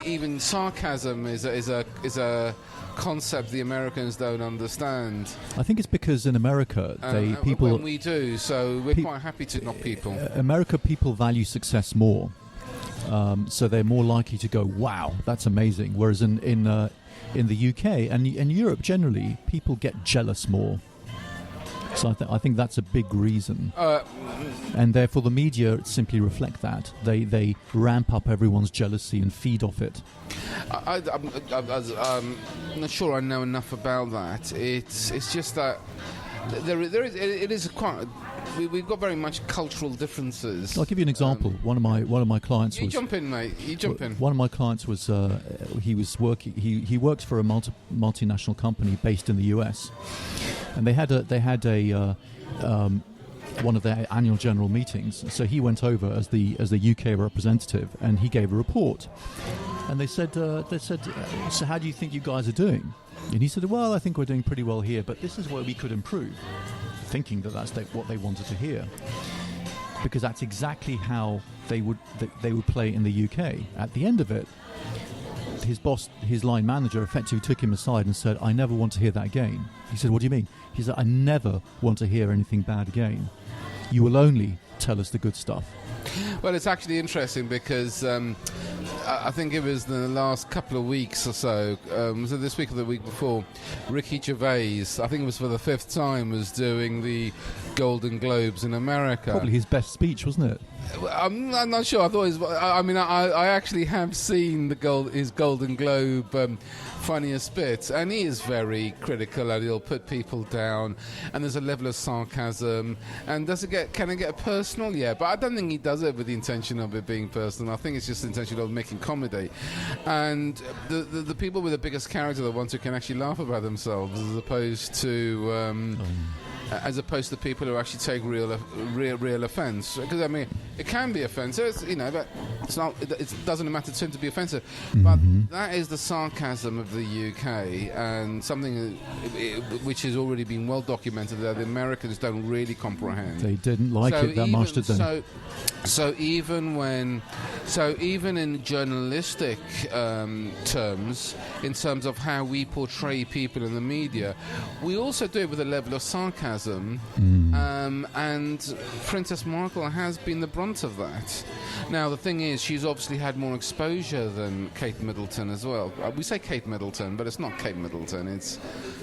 even sarcasm is a concept the Americans don't understand. I think it's because in America when we do, so we're quite happy to knock people. America people value success more, so they're more likely to go, "Wow, that's amazing." Whereas in the UK and Europe generally, people get jealous more. So I think that's a big reason, and therefore the media simply reflect that. They ramp up everyone's jealousy and feed off it. I'm not sure I know enough about that. It's just that it is quite. We've got very much cultural differences. I'll give you an example. One of my clients was. You jump in, mate. You jump in. One of my clients was he works for a multinational company based in the US, and they had one of their annual general meetings. So he went over as the UK representative, and he gave a report. And they said, so how do you think you guys are doing? And he said, well, I think we're doing pretty well here, but this is where we could improve. Thinking that's what they wanted to hear, because that's exactly how they would play in the UK. At the end of it, his boss, his line manager, effectively took him aside and said, "I never want to hear that again." He said, "What do you mean?" He said, "I never want to hear anything bad again. You will only tell us the good stuff." Well, it's actually interesting because I think it was the last couple of weeks or so, was it this week or the week before, Ricky Gervais, I think it was for the 5th time, was doing the Golden Globes in America. Probably his best speech, wasn't it? I'm not sure. I thought I actually have seen his Golden Globe funniest bits, and he is very critical, and he'll put people down, and there's a level of sarcasm. And can it get personal? Yeah, but I don't think he does it with the intention of it being personal. I think it's just the intention of making comedy. And the people with the biggest character are the ones who can actually laugh about themselves, as opposed to people who actually take real offence. Because I mean, it can be offensive, but it's not. It doesn't matter to him to be offensive. Mm-hmm. But that is the sarcasm of the UK, and something which has already been well documented that the Americans don't really comprehend. They didn't like it that much, did they? So even in journalistic terms, in terms of how we portray people in the media, we also do it with a level of sarcasm, and Princess Markle has been the brunt of that. Now, the thing is, she's obviously had more exposure than Kate Middleton as well. We say Kate Middleton, but it's not Kate Middleton, it's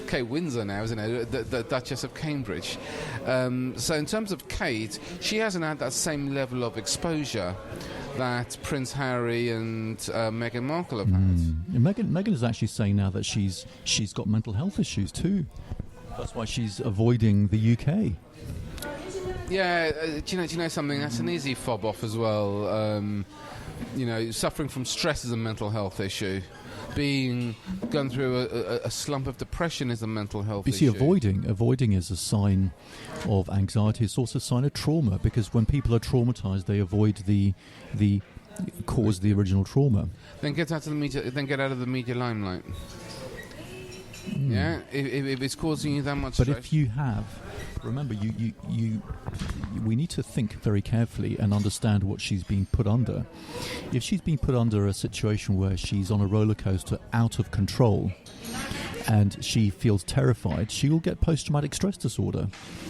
Kate Windsor now, isn't it? The Duchess of Cambridge. So in terms of Kate, she hasn't had that same level of exposure that Prince Harry and Meghan Markle have had. Meghan is actually saying now that she's got mental health issues too. That's why she's avoiding the UK. Yeah, do you know something? That's an easy fob off as well. Suffering from stress is a mental health issue. Going through a slump of depression is a mental health issue. You see, avoiding is a sign of anxiety. It's also a sign of trauma, because when people are traumatized, they avoid the cause of the original trauma. Then get out of the media. Then get out of the media limelight. Yeah, if it's causing you that much stress. But if you have, remember, we need to think very carefully and understand what she's being put under. If she's being put under a situation where she's on a roller coaster out of control and she feels terrified, she will get post-traumatic stress disorder.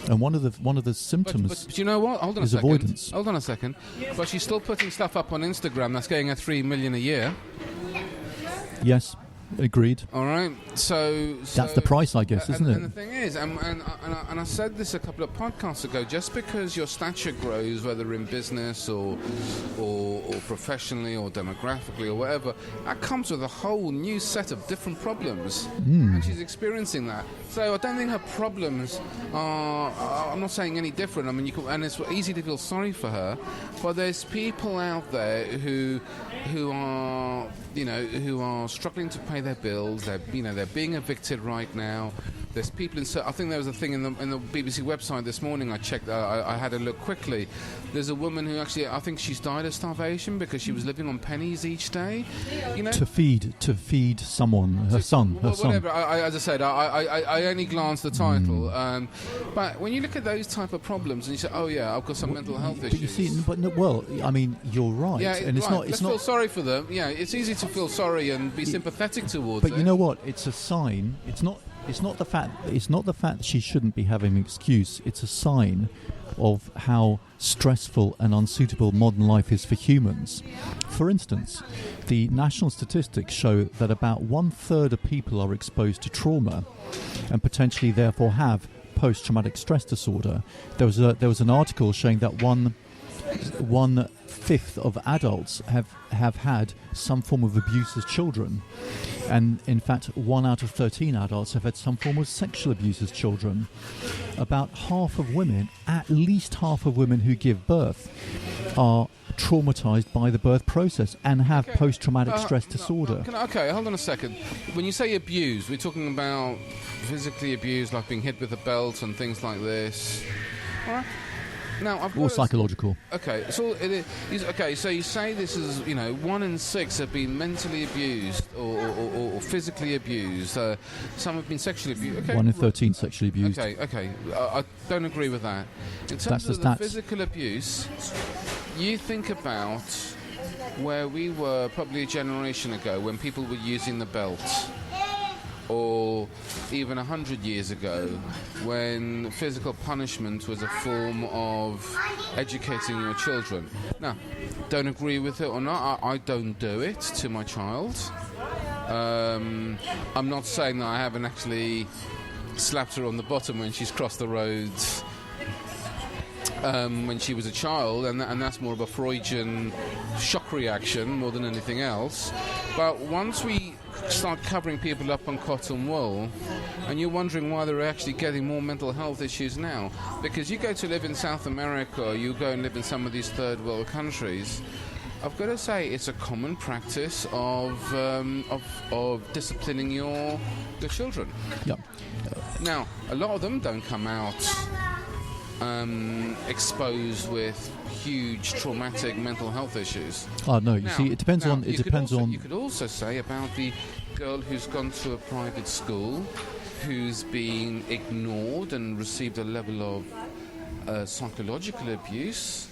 And one of the symptoms but you know what? Hold on is a second. Avoidance. Hold on a second. But she's still putting stuff up on Instagram that's getting her $3 million a year. Yes. Agreed. All right, so that's the price, I guess, isn't it? And the thing is, and I said this a couple of podcasts ago, just because your stature grows, whether in business or professionally or demographically or whatever, that comes with a whole new set of different problems, and she's experiencing that. So I don't think her problems are. I'm not saying any different. I mean, and it's easy to feel sorry for her, but there's people out there who are struggling to pay their bills. They're being evicted right now. There's people I think there was a thing in the BBC website this morning. I checked. I had a look quickly. There's a woman who actually, I think she's died of starvation because she was living on pennies each day. You know, to feed someone, her son. Whatever. As I said, I only glanced the title. But when you look at those type of problems and you say, "Oh yeah, I've got some mental health issues," but you see, well, I mean, you're right, yeah, and it's right. not. It's Let's not. feel sorry for them. Yeah, it's easy to feel sorry and be sympathetic towards it. But you know what? It's a sign. It's not the fact. It's not the fact that she shouldn't be having an excuse. It's a sign of how stressful and unsuitable modern life is for humans. For instance, the national statistics show that about 1/3 of people are exposed to trauma, and potentially therefore have post-traumatic stress disorder. There was an article showing that 1/5 of adults have had some form of abuse as children, and in fact 1 out of 13 adults have had some form of sexual abuse as children. About half of women, at least half of women who give birth, are traumatized by the birth process and have post-traumatic stress disorder. Okay, hold on a second. When you say abuse, we're talking about physically abused, like being hit with a belt and things like this. All right. Now, or psychological. Okay, so okay. So you say this is, 1 in 6 have been mentally abused or physically abused. Some have been sexually abused. Okay. 1 in 13 sexually abused. Okay. I don't agree with that. In terms of the physical abuse, you think about where we were probably a generation ago when people were using the belt, or even 100 years ago when physical punishment was a form of educating your children. Now, don't agree with it or not, I don't do it to my child. I'm not saying that I haven't actually slapped her on the bottom when she's crossed the road when she was a child, and that's more of a Freudian shock reaction more than anything else. But once we start covering people up on cotton wool, and you're wondering why they're actually getting more mental health issues now, because you go to live in South America, or you go and live in some of these third world countries, I've got to say it's a common practice of disciplining your children. Yep. Now, a lot of them don't come out exposed with huge traumatic mental health issues. Oh no, you see, it depends on. You could also say about the girl who's gone to a private school, who's been ignored and received a level of psychological abuse.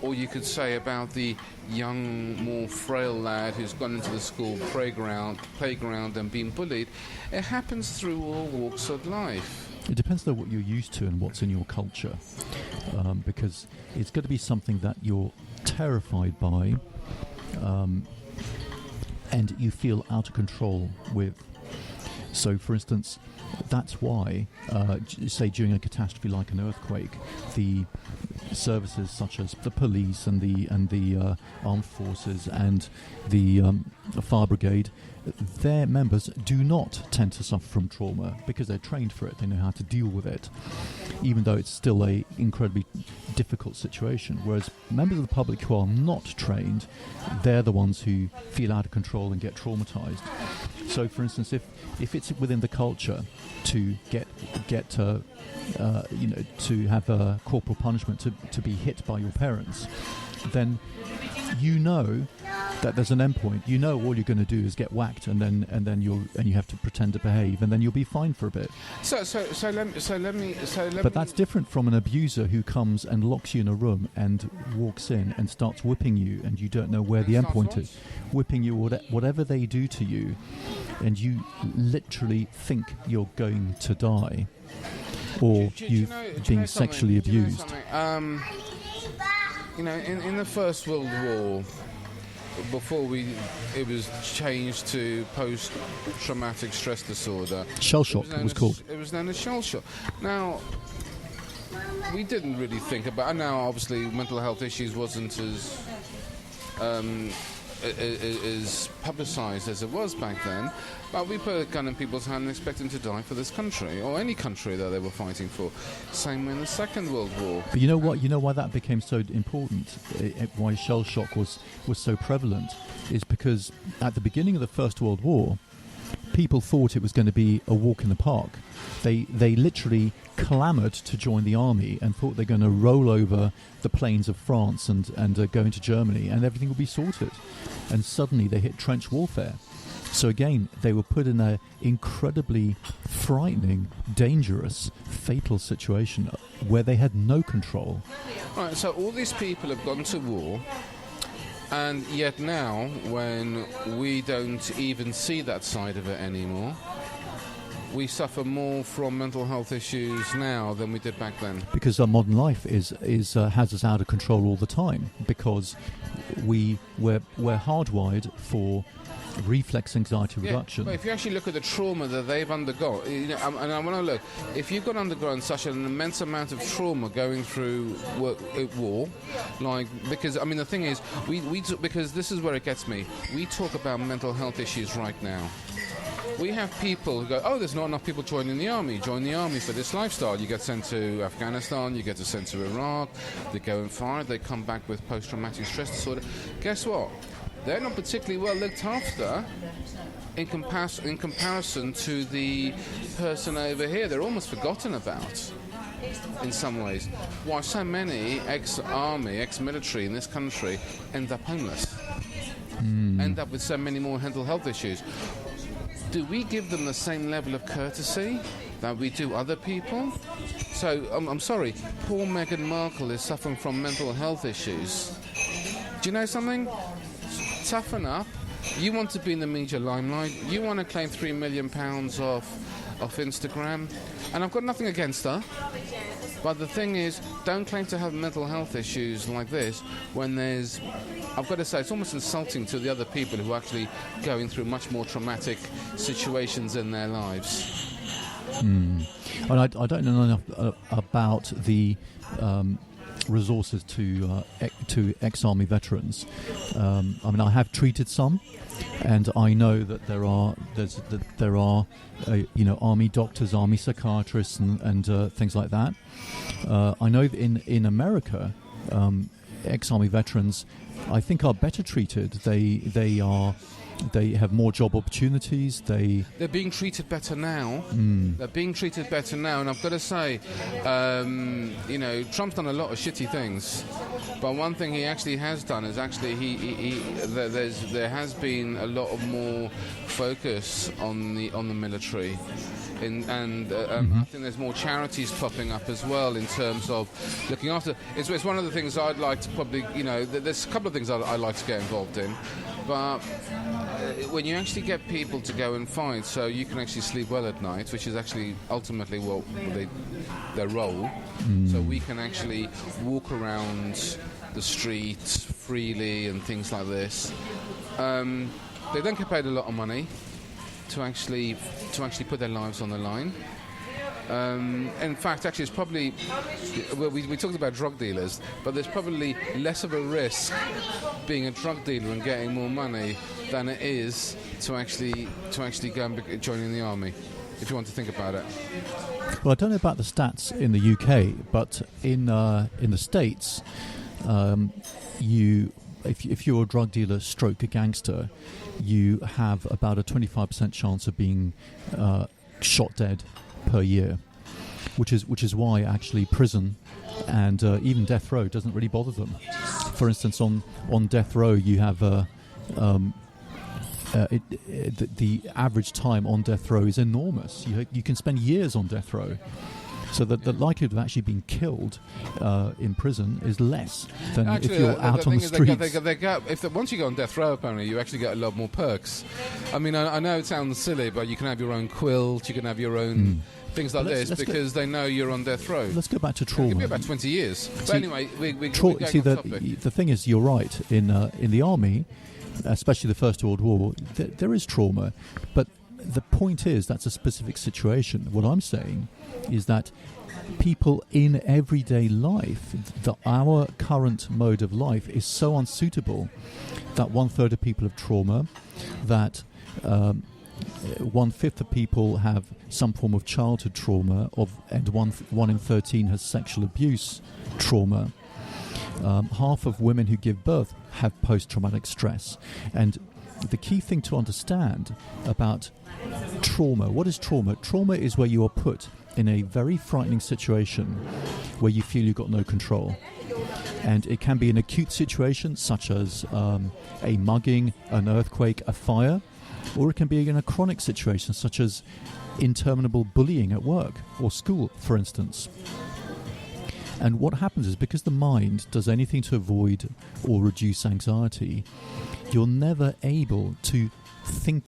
Or you could say about the young, more frail lad who's gone into the school playground and been bullied. It happens through all walks of life. It depends on what you're used to and what's in your culture, because it's going to be something that you're terrified by, and you feel out of control with. So, for instance, that's why, say, during a catastrophe like an earthquake, the services such as the police and the armed forces and the fire brigade, their members do not tend to suffer from trauma because they're trained for it. They know how to deal with it, even though it's still a incredibly difficult situation. Whereas members of the public who are not trained, they're the ones who feel out of control and get traumatized. So, for instance, if it's within the culture to get to have a corporal punishment to be hit by your parents, then you know that there's an end point. You know all you're going to do is get whacked, and then you have to pretend to behave, and then you'll be fine for a bit. So let me. But that's different from an abuser who comes and locks you in a room and walks in and starts whipping you, and you don't know where the end point is. Whipping you, whatever they do to you, and you literally think you're going to die, or you've been sexually abused. In the First World War, before it was changed to post-traumatic stress disorder. Shell shock, it was called. It was known as shell shock. Now, we didn't really think about. And now, obviously, mental health issues wasn't as publicised as it was back then. But we put a gun in people's hand and expect them to die for this country, or any country that they were fighting for. Same in the Second World War. But you know what? You know why that became so important? Why shell shock was so prevalent? Is because at the beginning of the First World War, people thought it was going to be a walk in the park. They literally clamoured to join the army and thought they're going to roll over the plains of France and go into Germany and everything would be sorted. And suddenly they hit trench warfare. So again, they were put in an incredibly frightening, dangerous, fatal situation where they had no control. Right, so all these people have gone to war, and yet now, when we don't even see that side of it anymore, we suffer more from mental health issues now than we did back then. Because our modern life has us out of control all the time, because we're hardwired for reflex anxiety reduction. But if you actually look at the trauma that they've undergone, and I want to look, if you've got undergone such an immense amount of trauma going through war, because the thing is, because this is where it gets me. We talk about mental health issues right now. We have people who go, oh, there's not enough people joining the army. Join the army for this lifestyle. You get sent to Afghanistan, you get sent to Iraq, they go and fight, they come back with post-traumatic stress disorder. Guess what? They're not particularly well looked after in comparison to the person over here. They're almost forgotten about in some ways. Why so many ex-army, ex-military in this country end up homeless, end up with so many more mental health issues. Do we give them the same level of courtesy that we do other people? So, I'm sorry, poor Meghan Markle is suffering from mental health issues. Do you know something? Toughen up. You want to be in the media limelight. You want to claim £3 million off Instagram. And I've got nothing against her. But the thing is, don't claim to have mental health issues like this when there's... I've got to say, it's almost insulting to the other people who are actually going through much more traumatic situations in their lives. And I don't know enough about the resources to ex-army veterans. I have treated some, and I know that there are army doctors, army psychiatrists, and things like that. I know that in America, ex-army veterans, I think, are better treated. They have more job opportunities. They're being treated better now. They're being treated better now, and I've got to say, Trump's done a lot of shitty things, but one thing he actually has done is there has been a lot of more focus on the military. I think there's more charities popping up as well in terms of looking after. It's one of the things I'd like to probably, there's a couple of things I'd like to get involved in, but when you actually get people to go and fight so you can actually sleep well at night, which is actually ultimately their role, so we can actually walk around the street freely and things like this. They don't get paid a lot of money to actually put their lives on the line. In fact, actually, it's probably... Well, we talked about drug dealers, but there's probably less of a risk being a drug dealer and getting more money than it is to actually go and join the army, if you want to think about it. Well, I don't know about the stats in the UK, but in the States, if you're a drug dealer stroke a gangster, you have about a 25% chance of being shot dead per year, which is why actually prison and even death row doesn't really bother them. For instance, on death row you have the average time on death row is enormous. You can spend years on death row. So the likelihood of actually being killed in prison is less than if you're out on the streets. Once you go on death row, apparently, you actually get a lot more perks. I mean, I know it sounds silly, but you can have your own quilt, you can have your own things like this because they know you're on death row. Let's go back to trauma. It'll be about 20 years. But anyway, we're going off topic. The thing is, you're right. In the army, especially the First World War, there is trauma, but the point is that's a specific situation. What I'm saying is that people in everyday life, our current mode of life is so unsuitable that 1/3 of people have trauma, that 1/5 of people have some form of childhood trauma, and 1 in 13 has sexual abuse trauma. Half of women who give birth have post-traumatic stress. And the key thing to understand about trauma. What is trauma? Trauma is where you are put in a very frightening situation where you feel you've got no control. And it can be an acute situation such as a mugging, an earthquake, a fire, or it can be in a chronic situation such as interminable bullying at work or school, for instance. And what happens is, because the mind does anything to avoid or reduce anxiety, you're never able to think